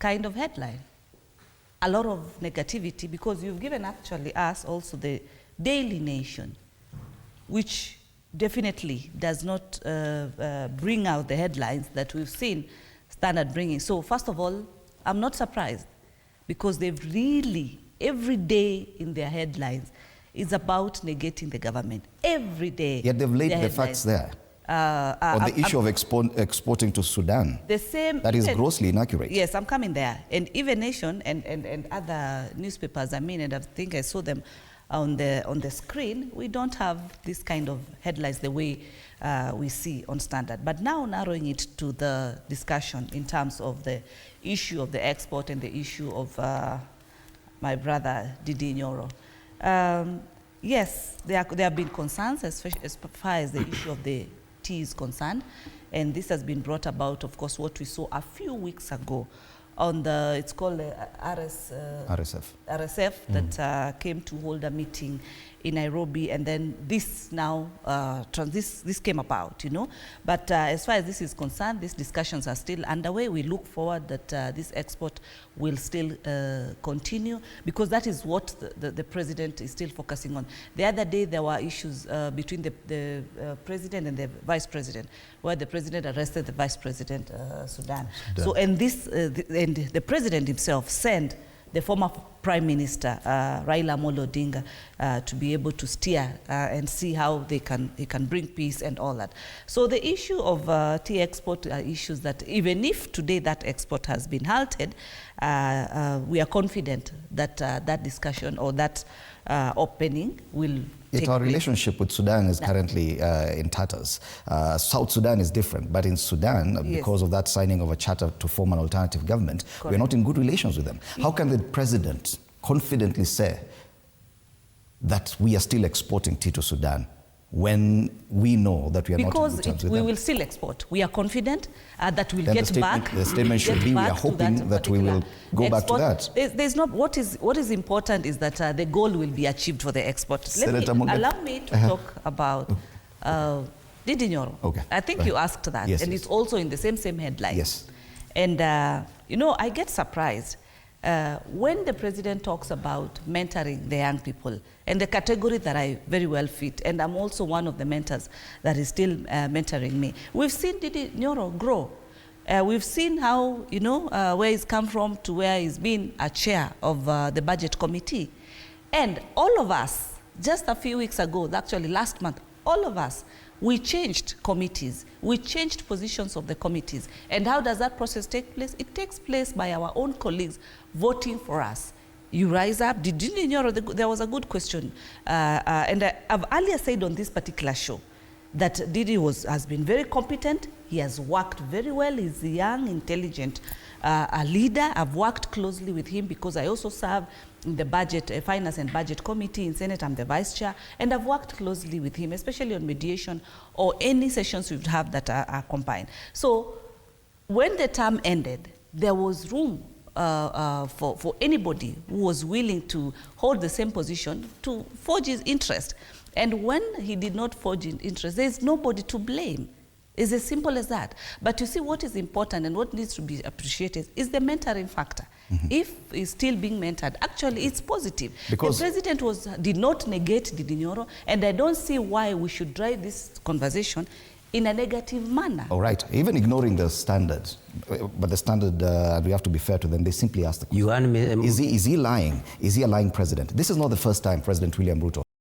kind of headline. A lot of negativity, because you've given actually us also the Daily Nation, which definitely does not bring out the headlines that we've seen Standard bringing. So first of all, I'm not surprised, because they've really, every day in their headlines is about negating the government. Every day. Yet they've laid the facts there. On the issue of exporting to Sudan. The same. That is grossly inaccurate. Yes, I'm coming there. And even Nation and other newspapers, and I think I saw them on the screen, we don't have this kind of headlines the way we see on Standard. But now narrowing it to the discussion in terms of the issue of the export and the issue of my brother Ndindi Nyoro. Yes, there have been concerns as far as the issue of the tea is concerned, and this has been brought about, of course, what we saw a few weeks ago on the, it's called RSF that came to hold a meeting in Nairobi, and then this now, this came about, But as far as this is concerned, these discussions are still underway. We look forward that this export will still continue, because that is what the president is still focusing on. The other day, there were issues between the president and the vice president, where the president arrested the vice president, Sudan. So, and this, and the president himself sent the former Prime Minister, Raila Amolo Odinga, to be able to steer and see how he can bring peace and all that. So the issue of tea export are issues that even if today that export has been halted, we are confident that that discussion or that opening will Yet our relationship with Sudan is currently in tatters. South Sudan is different, but in Sudan, because of that signing of a charter to form an alternative government, we're not in good relations with them. How can the president confidently say that we are still exporting tea to Sudan when we know that we are not in good terms with them? Because we will still export. We are confident that we'll get back. The statement should be, we are hoping that we will go back to that. There's not, what is important is that the goal will be achieved for the export. Allow me to talk about Ndindi Nyoro. Okay. I think you asked that, and it's also in the same headline. Yes. And I get surprised when the president talks about mentoring the young people, and the category that I very well fit, and I'm also one of the mentors that is still mentoring me. We've seen Ndindi Nyoro grow. We've seen how, where he's come from to where he's been a chair of the budget committee. And all of us, just a few weeks ago, actually last month, all of us, we changed committees. We changed positions of the committees. And how does that process take place? It takes place by our own colleagues voting for us. You rise up. Ndindi Nyoro, there was a good question. And I've earlier said on this particular show that Ndindi has been very competent. He has worked very well. He's a young, intelligent a leader. I've worked closely with him because I also serve in the Finance and Budget Committee in Senate. I'm the Vice Chair, and I've worked closely with him, especially on mediation or any sessions we've had that are combined. So when the term ended, there was room for anybody who was willing to hold the same position to forge his interest. And when he did not forge his interest, there's nobody to blame. It's as simple as that. But you see, what is important and what needs to be appreciated is the mentoring factor. If he's still being mentored, actually it's positive. Because the president did not negate Ndindi Nyoro, and I don't see why we should drive this conversation in a negative manner. All right, even ignoring the standards, but the standard, we have to be fair to them, they simply ask the question, is he lying? Is he a lying president? This is not the first time President William Ruto